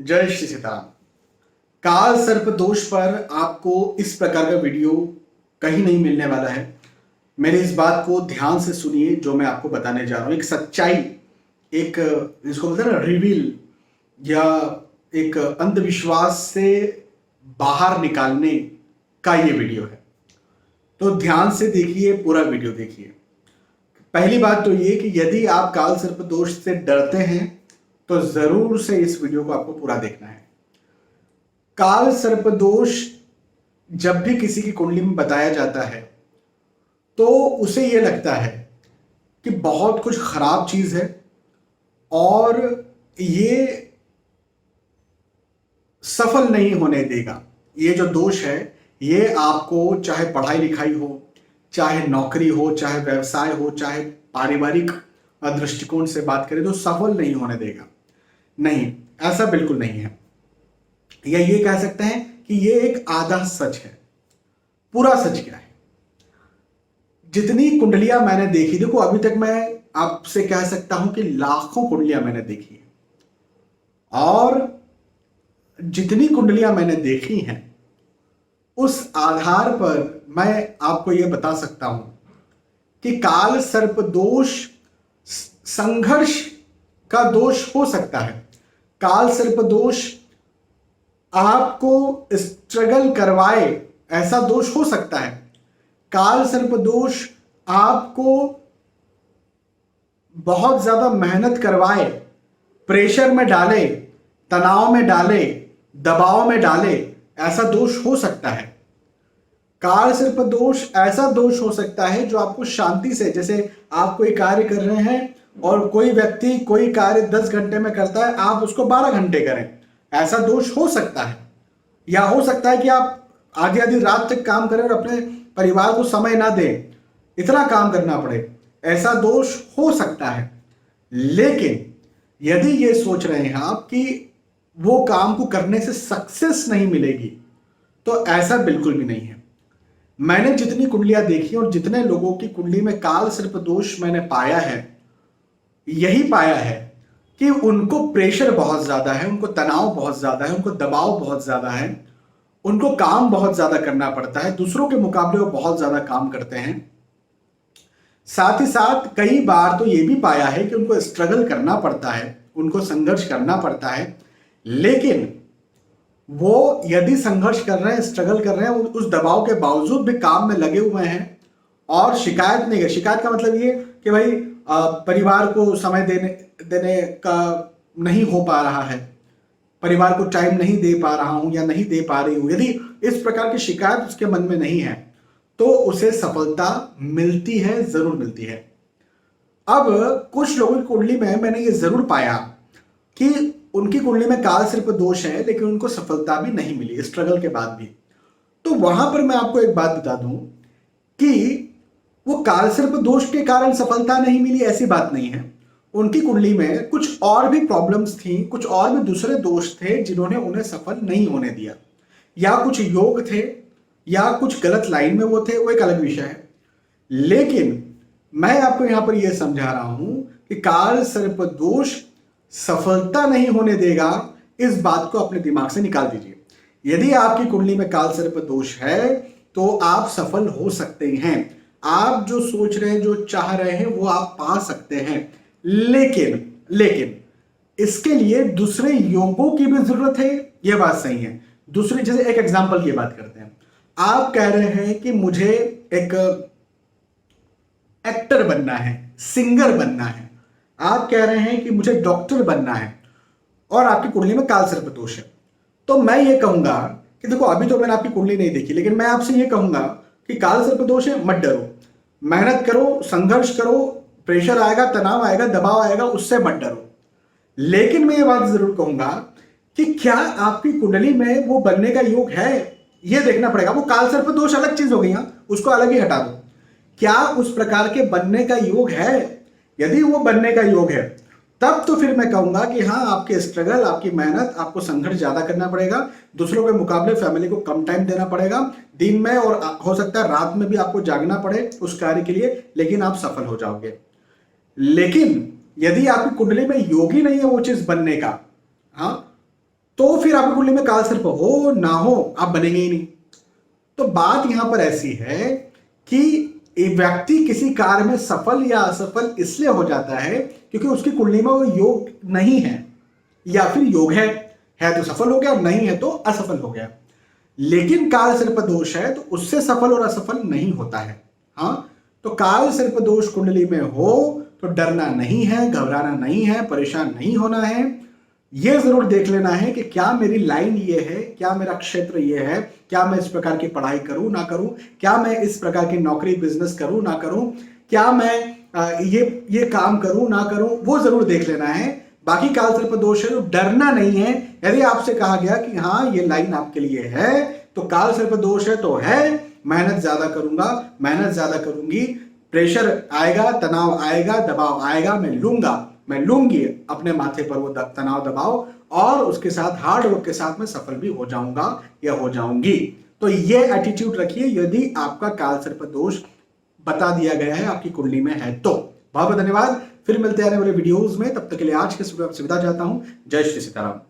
जय श्री सीताराम। काल सर्प दोष पर आपको इस प्रकार का वीडियो कहीं नहीं मिलने वाला है। मेरी इस बात को ध्यान से सुनिए जो मैं आपको बताने जा रहा हूं। एक सच्चाई, एक जिसको बोलते हैं ना रिवील, या एक अंधविश्वास से बाहर निकालने का ये वीडियो है। तो ध्यान से देखिए, पूरा वीडियो देखिए। पहली बात तो ये कि यदि आप काल सर्प दोष से डरते हैं तो जरूर से इस वीडियो को आपको पूरा देखना है। काल सर्प दोष जब भी किसी की कुंडली में बताया जाता है तो उसे यह लगता है कि बहुत कुछ खराब चीज है और ये सफल नहीं होने देगा। ये जो दोष है ये आपको, चाहे पढ़ाई लिखाई हो, चाहे नौकरी हो, चाहे व्यवसाय हो, चाहे पारिवारिक दृष्टिकोण से बात करें तो सफल नहीं होने देगा। नहीं, ऐसा बिल्कुल नहीं है। या ये कह सकते हैं कि ये एक आधा सच है। पूरा सच क्या है? जितनी कुंडलियां मैंने देखी, देखो अभी तक मैं आपसे कह सकता हूं कि लाखों कुंडलियां मैंने देखी है, और जितनी कुंडलियां मैंने देखी हैं उस आधार पर मैं आपको यह बता सकता हूं कि काल सर्प दोष संघर्ष का दोष हो सकता है। काल सर्प दोष आपको स्ट्रगल करवाए, ऐसा दोष हो सकता है। काल सर्प दोष आपको बहुत ज्यादा मेहनत करवाए, प्रेशर में डाले, तनाव में डाले, दबाव में डाले, ऐसा दोष हो सकता है। काल सर्प दोष ऐसा दोष हो सकता है जो आपको शांति से, जैसे आप कोई कार्य कर रहे हैं और कोई व्यक्ति कोई कार्य 10 घंटे में करता है, आप उसको 12 घंटे करें, ऐसा दोष हो सकता है। या हो सकता है कि आप आधी आधी रात तक काम करें और अपने परिवार को समय ना दें, इतना काम करना पड़े, ऐसा दोष हो सकता है। लेकिन यदि ये सोच रहे हैं आप कि वो काम को करने से सक्सेस नहीं मिलेगी, तो ऐसा बिल्कुल भी नहीं है। मैंने जितनी कुंडलियां देखी और जितने लोगों की कुंडली में काल सर्प दोष मैंने पाया है, यही पाया है कि उनको प्रेशर बहुत ज्यादा है, उनको तनाव बहुत ज्यादा है, उनको दबाव बहुत ज्यादा है, उनको काम बहुत ज्यादा करना पड़ता है, दूसरों के मुकाबले वो बहुत ज्यादा काम करते हैं। साथ ही साथ कई बार तो ये भी पाया है कि उनको स्ट्रगल करना पड़ता है, उनको संघर्ष करना पड़ता है, लेकिन वो यदि संघर्ष कर रहे हैं, स्ट्रगल कर रहे हैं, उस दबाव के बावजूद भी काम में लगे हुए हैं और शिकायत नहीं कर। शिकायत का मतलब ये कि भाई परिवार को समय देने का नहीं हो पा रहा है, परिवार को टाइम नहीं दे पा रहा हूं या नहीं दे पा रही हूं, यदि इस प्रकार की शिकायत उसके मन में नहीं है तो उसे सफलता मिलती है, जरूर मिलती है। अब कुछ लोगों की कुंडली में मैंने ये जरूर पाया कि उनकी कुंडली में काल सर्प दोष है लेकिन उनको सफलता भी नहीं मिली स्ट्रगल के बाद भी। तो वहां पर मैं आपको एक बात बता दूं कि वो काल सर्प दोष के कारण सफलता नहीं मिली, ऐसी बात नहीं है। उनकी कुंडली में कुछ और भी प्रॉब्लम्स थी, कुछ और भी दूसरे दोष थे जिन्होंने उन्हें सफल नहीं होने दिया, या कुछ योग थे, या कुछ गलत लाइन में वो थे, वो एक अलग विषय है। लेकिन मैं आपको यहां पर यह समझा रहा हूं कि काल सर्प दोष सफलता नहीं होने देगा, इस बात को अपने दिमाग से निकाल दीजिए। यदि आपकी कुंडली में काल सर्प दोष है तो आप सफल हो सकते हैं। आप जो सोच रहे हैं, जो चाह रहे हैं, वो आप पा सकते हैं। लेकिन इसके लिए दूसरे योगों की भी जरूरत है, यह बात सही है। दूसरे, जैसे एक एग्जांपल की बात करते हैं। आप कह रहे हैं कि मुझे एक एक्टर बनना है, सिंगर बनना है, आप कह रहे हैं कि मुझे डॉक्टर बनना है, और आपकी कुंडली में काल सर्प दोष है, तो मैं ये कहूंगा कि देखो, अभी तो मैंने आपकी कुंडली नहीं देखी, लेकिन मैं आपसे ये कहूंगा कि काल सर्प दोष है, मत डरो, मेहनत करो, संघर्ष करो, प्रेशर आएगा, तनाव आएगा, दबाव आएगा, उससे मत डरो। लेकिन मैं ये बात जरूर कहूंगा कि क्या आपकी कुंडली में वो बनने का योग है, ये देखना पड़ेगा। वो काल सर्प दोष अलग चीज हो गई, उसको अलग ही हटा दो। क्या उस प्रकार के बनने का योग है? यदि वो बनने का योग है तब तो फिर मैं कहूंगा कि हाँ, आपके स्ट्रगल, आपकी मेहनत, आपको संघर्ष ज्यादा करना पड़ेगा, दूसरों के मुकाबले फैमिली को कम टाइम देना पड़ेगा, दिन में और हो सकता है रात में भी आपको जागना पड़े उस कार्य के लिए, लेकिन आप सफल हो जाओगे। लेकिन यदि आपकी कुंडली में योग ही नहीं है वो चीज बनने का, हाँ, तो फिर आपकी कुंडली में काल सर्प हो ना हो, आप बनेंगे ही नहीं। तो बात यहां पर ऐसी है कि एक व्यक्ति किसी कार्य में सफल या असफल इसलिए हो जाता है क्योंकि उसकी कुंडली में वो योग नहीं है, या फिर योग है तो सफल हो गया, नहीं है तो असफल हो गया। लेकिन काल सर्प दोष है तो उससे सफल और असफल नहीं होता है। हाँ, तो काल सर्प दोष कुंडली में हो तो डरना नहीं है, घबराना नहीं है, परेशान नहीं होना है। यह जरूर देख लेना है कि क्या मेरी लाइन ये है, क्या मेरा क्षेत्र ये है, क्या मैं इस प्रकार की पढ़ाई करूं ना करूं, क्या मैं इस प्रकार की नौकरी बिजनेस करूं ना करूं, क्या मैं ये काम करूं ना करूं, वो जरूर देख लेना है। बाकी काल सर्प दोष है तो डरना नहीं है। यदि आपसे कहा गया कि हाँ ये लाइन आपके लिए है तो काल सर्प दोष है तो है, मेहनत ज्यादा करूंगा, मेहनत ज्यादा करूंगी, प्रेशर आएगा, तनाव आएगा, दबाव आएगा, मैं लूंगी अपने माथे पर वो तनाव दबाव, और उसके साथ हार्ड वर्क के साथ मैं सफल भी हो जाऊंगा या हो जाऊंगी। तो ये एटीट्यूड रखिए यदि आपका काल सर्प दोष बता दिया गया है आपकी कुंडली में है तो। बहुत बहुत धन्यवाद, फिर मिलते हैं आने वाले वीडियोस में, तब तक के लिए आज के सुविधा चाहता हूं। जय श्री सीताराम।